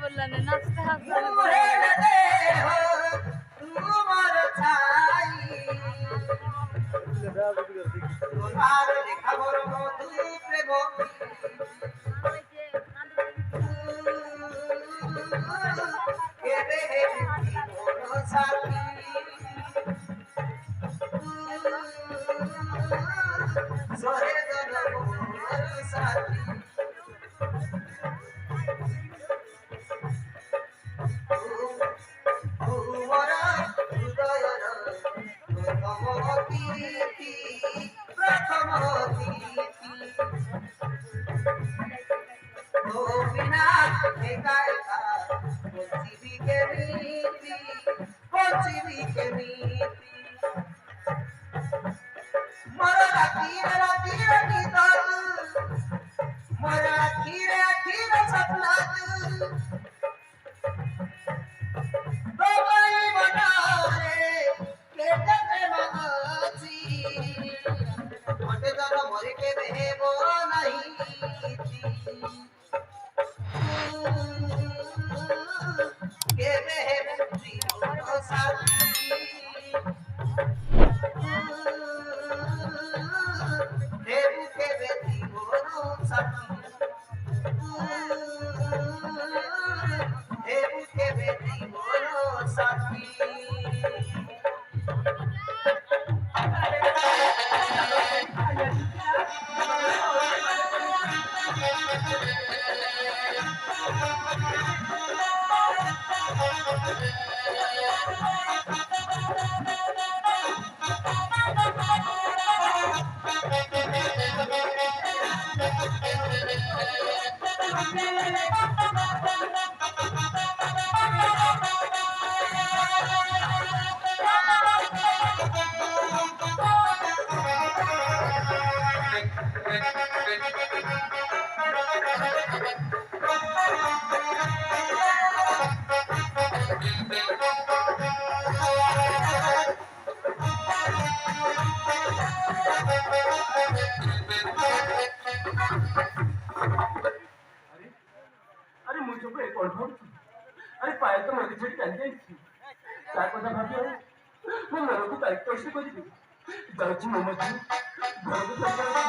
বললেন নাচতে হবে তোমার লেখাবর মধু প্রেম কেবে জীবন সাথী সরে জনমর সাথী তোমার হৃদয়র প্রথম অতিথি প্রথম অতিথি ও বিনা একা একা পৃথিবী কে নীতি পৃথিবী কে নীতি মর রাখির রাখির নিতল মর রাখির রাখির সপনাত তোমায় মনারে কেটে প্রেম আছি মতে জন মরে কে বেহেব নাই কে বেহেব জীবন সাথী দেবু কে বে জীবন সাথী দেবু কে বে জীবন সাথী अरे मुझे को एक और अरे पाया तो मेरी छेड़ी कर गई थी काय কথা ভাবি ମୁଁ ଘରକୁ ତାରିଖ ପଇସା କରିବି ଯାଉଛି ମୋ ମଝି ଘରକୁ